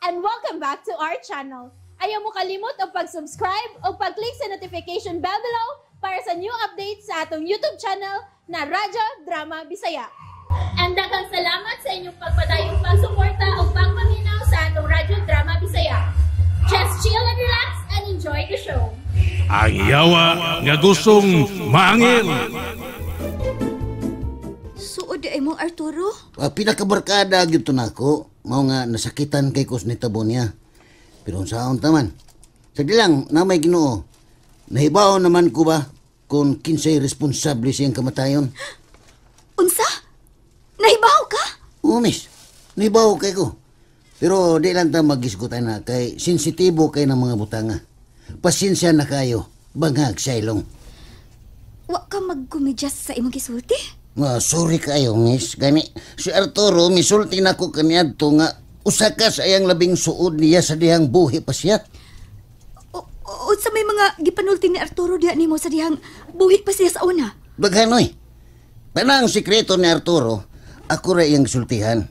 and welcome back to our channel. Ayaw mo kalimot o pag-subscribe o pag-click sa notification bell below para sa new updates sa atong YouTube channel na Radyo Drama Bisaya. And daghang salamat sa inyong pagpadayong pagsuporta o pagpaminaw sa atong Radyo Drama Bisaya. Just chill and relax and enjoy the show. Ang yawa nga gustong maangin. Suod ay mo, Arturo? Pinakabarkada gito na ako. Mao nga nasakitan kay kus ni tabo niya. Pero unsaon taman? Sagdi lang, namay Ginoo. Nahibaw naman ko ba kung kinsay responsable siyang kamatayon? Unsa? Nahibaw ka? Oo, miss. Nahibaw kay ko. Pero di lang ta magisgutan na kay sensitibo kay ng mga butanga. Pasensya na kayo, bangag sa ilong. Wa ka magkumidyas sa imong gisulti? Sorry kayo, miss. Gani, si Arturo, misulti na ko kaniadto nga usa ka sa iyang labing suod niya sa dihang buhi pa siya. O sa may mga gipanulti ni Arturo diha nimo sa dihang buhi pa siya sa una? Baghanoy. Panang sikreto ni Arturo, ako ra iyang sultihan.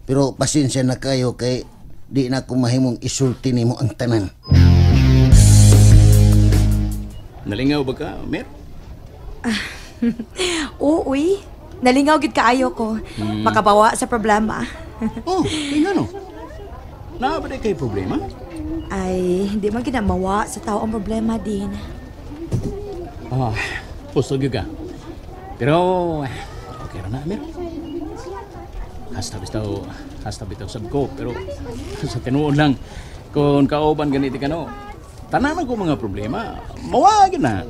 Pero pasensya na kayo kay di na ko mahimong isulti nimo ang tanan. Nalingaw ba ka, Mer? Uy, nalingaw gid kaayo ko. Makabawa sa problema. Tingano. Na ba kay problema? Ay, hindi man ginamawa sa tao ang problema din. Puso ka. Pero, okay na, Mer. Hasta bitaw sab ko. Pero, sa tinuod lang, kung kauban ganiti ka no, tanan ko mga problema, mawagin na.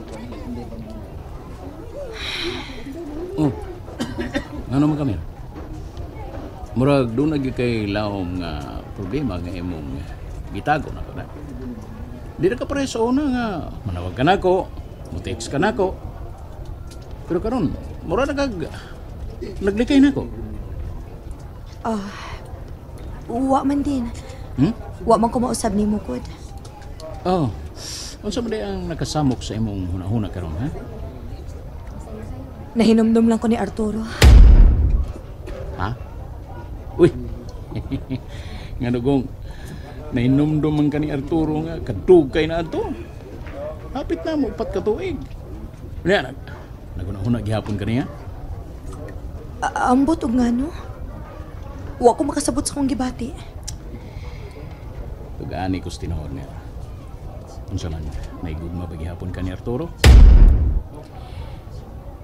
Ano man kami? Murag doon nagi kay laom nga problema nga imong gitago na ko na. Di na ka pare sa una nga manawag ka na ko, mo-text ka na ko. Pero karon, mura naglikay na ko. Wa man din. Wa man ko mausab nimo gud. Unsa man ang nakasamok sa imong hunahuna karon, ha? Nahinumdum lang ko ni Arturo. Ha? Uy! Nga nagong, nahinumdum man ka ni Arturo nga, kadugay na ato. Hapit na mo, upat katuig. Kaya, nagunahuna gihapon ka niya? Ambot og ngano? Wa ko makasabot sa kong gibati. Pag-aani ko tinawag niya. Unsa man, may gugma ba gihapon ka ni Arturo?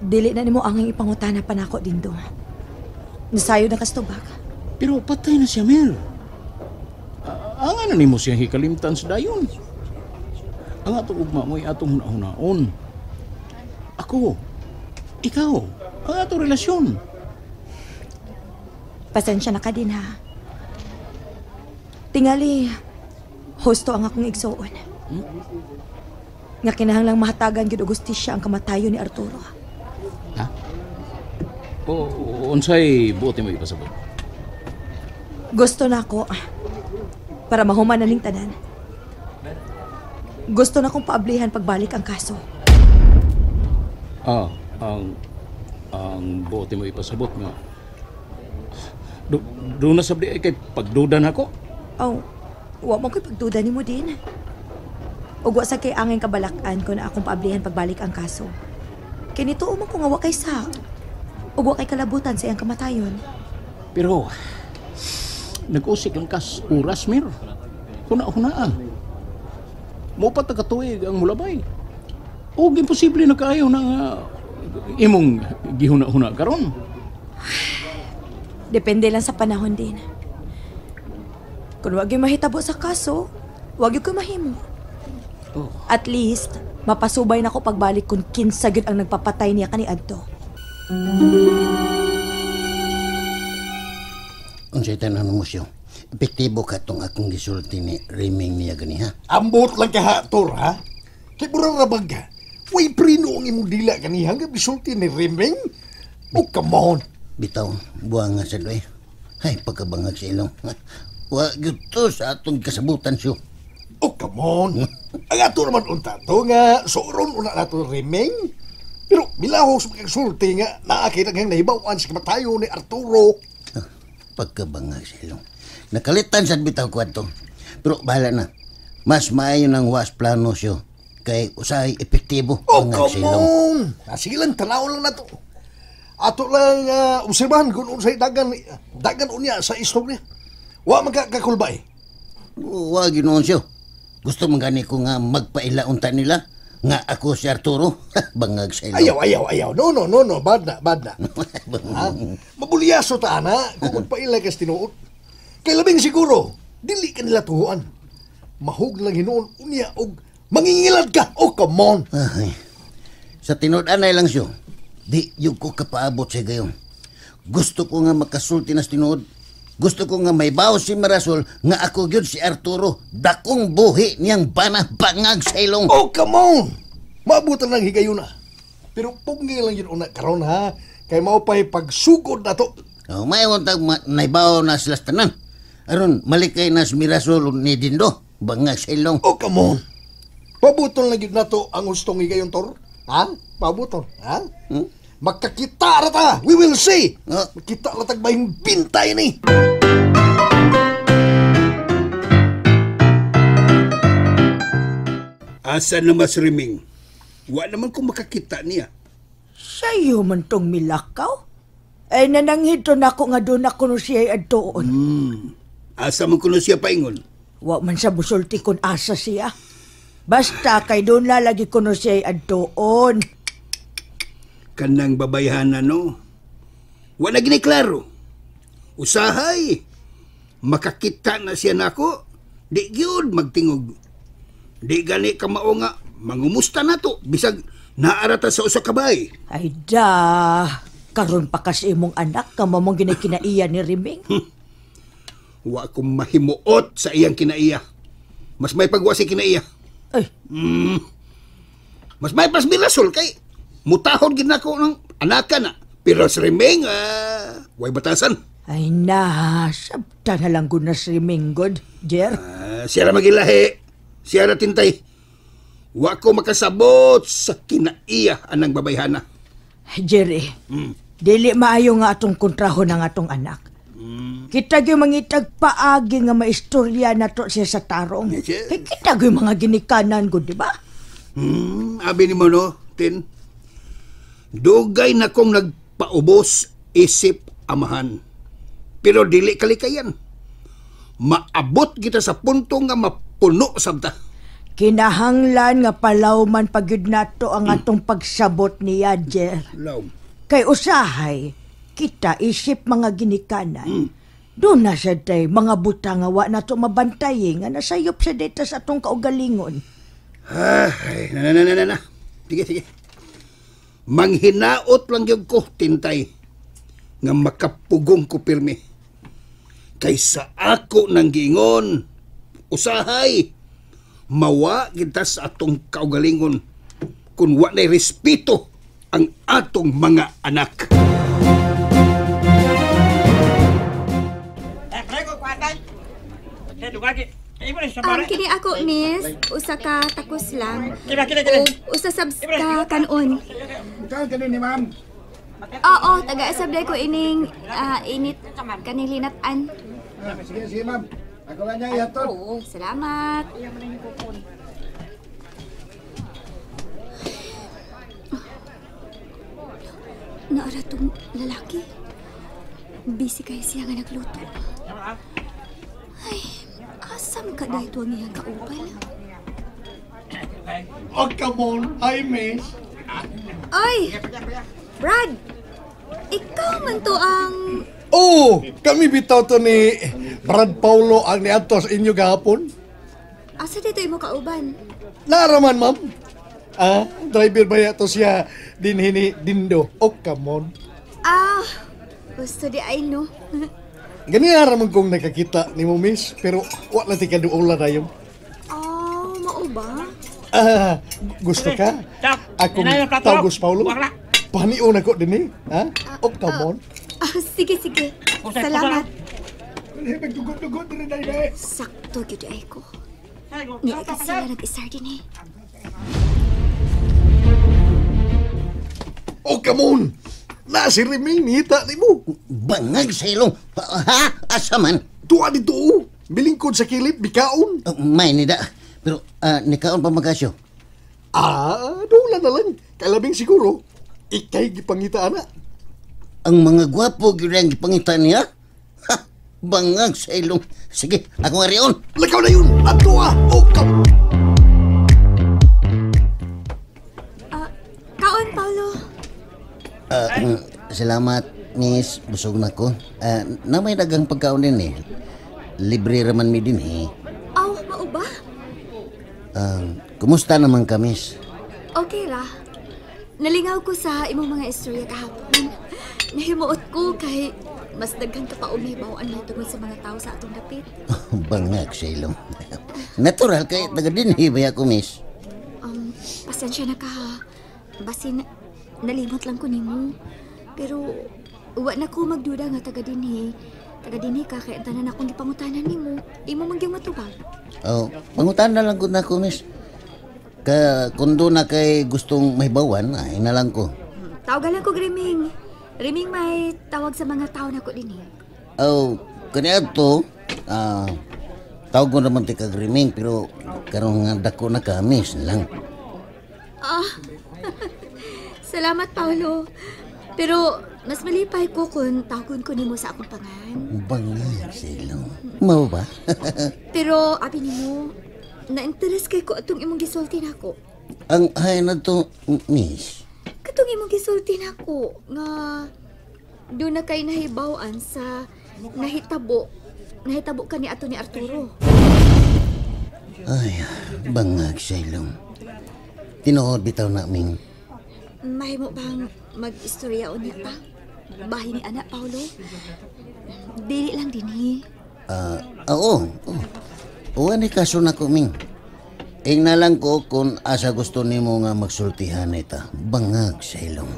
Dili na nimo anging ipangutana pa nako dindo. Nasayo na kastubag. Pero patay na siya, Mel. Ang ano nimo siyang hikalimtan sa dayon? Ang atong ugma mo'y atong hunaon. Ako, ikaw, ang atong relasyon. Pasensya na ka din, ha? Tingali, husto ang akong igsuon. Nga kinahanglang mahatagan gid og hustisya ang kamatayon ni Arturo. Ha? Unsay buoti mo ipasabot? Gusto na ako para mahuman na ning tanan. Gusto na kong paablihan pagbalik ang kaso. Ang buoti mo ipasabot nga. Doon na sabdi kay pagduda na ako. Wa mo ko'y pagduda ni mo din. Ug wa sa kay angin kabalakan ko na akong paablihan pagbalik ang kaso. Kinito umang ko nga wa kay sa. Ug wa kay kalabutan sa iyang kamatayon. Pero nag-usik lang kas oras, Mir. Huna-hunaan. Mupat na katuig ang mulabay. O imposible na kaayo na nga imong gihuna-huna karon. Depende lang sa panahon din. Kung wag yung mahitabo sa kaso, wag yung mahimo. At least, mapasubay na ko pagbalik kung kinsa gyud ang nagpapatay niya kaniadto. Unsay tanan mo siya? Epektibo ka tong akong gisulti ni Riming niya gani, ha? Ambot lang ka, Tor, ha? Kay burarabag ka. Uy, prino ang imong dila gani hanggang bisulti ni Riming? Oh, come on. Bitaw, buwang nga sa doy. Ay, pagkabangag sa ilong. Wa gyud to sa atong kasabutan siyo. Oh, come on. Ang ato naman unta to nga suron una nato Riming. Pero bilaho sa pagkasulti nga naakit ang nahibawan sa kamatayo ni Arturo. Pagkabangag sa ilong. Nakalitan sa bitaw kwarto. Pero bahala na. Mas maayo ng was plano siyo. Kay usahay epektibo Oh, ang come silong. on! Sige lang, tanaw lang na to. Ato lang obserbahan kung unsay dagan unya sa istorya. Wa magkakakulbay. Wa ginoon siyo. Gusto man gani ko nga magpailaunta nila nga ako si Arturo. Bangag silong. Ayaw. No. Bad na. Ha? Mabulyaso ta, ana, kung magpailay kas tinuot. Kay labing siguro, dili ka nila tuhuan. Mahug lang hinoon unya og mangingilad ka. Oh, come on. Ay, sa tinuod-anay lang siyo, di yung ko kapaabot sa gayon. Gusto ko nga makasulti na tinuod. Gusto ko nga may bawo si Marasol nga ako gyud si Arturo. Dakong buhi niyang bangag sa ilong. Oh, come on. Maabutan lang higayon na. Pero pungi lang yun una karon ha. Kay mao pa'y pagsugod na to. Oh, may untag naibaw na sila tanan. Aron malikay na si Mirasol ni Dindo. Bangag sa ilong. Oh, come on. Pabuton lang yun na to ang gustong higayon, Tor. Ha? Pabuton. Ha? Magkakita rata. We will see. Makita ratag ba yung bintay ni? Asa na mas riming? Wa naman kung makakita niya. Sa'yo man tong milakaw? Ay nananghito na ako nga doon ako no siya ay adtoon. Asa man kuno siya paingon? Wa man sa busulti kon asa siya. Basta kay doon lalagi ko no siya ay adtoon. Kanang babayhana no? Wa na gini klaro. Usahay. Makakita na siya nako. Di gyud magtingog. Di gani ka mao nga mangumusta na to bisag naarata sa usa ka bay. Ay da, karon pa kasi imong anak ka mamong ginakinaiya ni Riming. Wa akong mahimuot sa iyang kinaiya. Mas may pagwa si kinaiya. Ay, Mas may pas Mirasol kay mutahod gid nako ng anaka na. Pero si Riming, way batasan. ay na, sabta na lang gud na si Riming god, Jer. Siya na magilahi. Siya na tintay. Wa ko makasabot sa kinaiya anang babayhana. Jerry, dili maayo nga atong kontrahon ng atong anak. Kita gyud mangitag paagi nga maistorya nato siya sa tarong. Yes. Kay kita gyud mga ginikanan gud, di ba? Abi ni mo no, Tin. Dugay na kong nagpaubos isip amahan. Pero dili kalikayan. Maabot kita sa punto nga mapuno sabta. Kinahanglan nga palawman pagyud nato ang atong pagsabot niya, Jer. Law. Kay usahay, kita isip mga ginikanan. Doon na siya day, mga buta nga wa nato mabantayin nga nasayop siya dito sa atong kaugalingon. Ay, na. Sige. Manghinaot lang yung ko, Tintay, nga makapugong ko pirmi. Kaysa ako nang giingon, usahay, mawa kita sa atong kaugalingon kung wa na'y respeto ang atong mga anak. Kini ako, miss. Usa ka takos lang. Kira. O usa sabs ka kanon. Ikaw ka ni ma'am. Oo, taga-asab ko ining init kaning linatan. Sige, ma'am. Ako lang niya yatot. Oo, salamat. Naara tong lalaki. Busy kayo siya nga nagluto. Ay, asam ka dahil ito ang iyang kaupal. Oh, come on. Hi, miss. Ay! Brad! Ikaw man to ang... Oh, kami bitaw to ni Brad Paulo ang niadto sa inyo gahapon. Asa dito imo kauban? Naraman, ma'am. Driver ba yato siya dinhini Dindo? Oh, come on. Gusto di ay no. Ganyan naman kong nakakita ni mo, miss. Pero wala ti kaduula na yun. Mao ba? Gusto ka? Akong Taugos Paulo? Panion ako din eh. Oh, come on. Sige. Salamat. Magdugot-dugot rin na yun. Sakto gid ay ko. Ni ay kasi sila nag-isar din eh. Oh, come on. Nasi Riming, nita ni mo. Bangag sa ilong. Ha? Asa man? Duwa dito, bilingkod sa kilip, bikaon. May nida. Pero nikaon pa magasyo. Dula na lang. Kalabing siguro, ikay gipangita na. Ang mga gwapo gyud ang gipangita niya. Ha, bangag sa ilong. Sige, ako nga riyon. Lakaw na yun! Ato O kam... Kaon, Paulo. Salamat, miss. Busog na ko. Na may dagang pagkaon din eh. Libre raman mi din eh. Aw, mao ba? Kumusta naman ka, miss? Okay ra. Nalingaw ko sa imong mga istorya kahapon. Nahimuot ko kay mas daghang kapaog na hibawaan na tungod sa mga tao sa atong dapit. Bangag sa ilong. Natural kay taga din eh, baya ko, miss. Pasensya na ka ha. Basin, nalimot lang ko nimo. Pero, wa na ko magduda nga taga dinhi. Taga dinhi ka, kaya tanan akong gipangutanan nimo. Imo mangyang matubag. Pangutan na lang ko na ko, miss. Kung doon na kay gustong mahibawan, ay na lang ko. Tawagan lang ko, Griming. Riming may tawag sa mga tao na ko dinhi. Kanya to, tawag ko naman ti kagriming, pero karong nga dako na ka, miss lang. Salamat, Paulo. Pero, mas malipay ko kung tawagon ko nimo sa akong pangan. Bangag sa ilong. Mau ba? Pero, abi nimo, na-interest kay ko atong imong gisulti nako. Ang hay na to, miss. Katong imong gisulti nako nga doon na kay nahibaw-an sa nahitabo ka ni ato ni Arturo. Ay, bangag sa ilong. Tinuod bitaw na, Ming. Mahimo bang mag-istorya ulit pa? Bahin ni anak, Paulo? Dili lang dinhi. Oo. Uwan ni kaso na ko, Ming. Na lang ko kung asa gusto nimo nga magsultihan ita. Bangag sa ilong.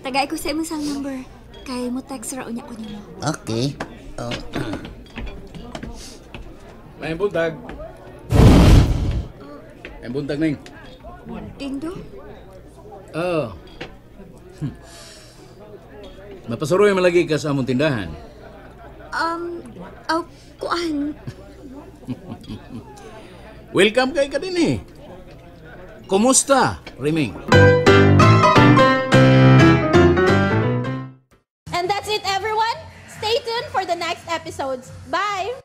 Tagay ko sa imong cell number. Kay mo text ra unya ko nimo. Okay. May buntag. May buntag, Ning. Dindo? Mapasuroy malagi ka sa among tindahan. Kuan. Welcome kay ka din eh. Kumusta, Riming? And that's it, everyone. Stay tuned for the next episodes. Bye!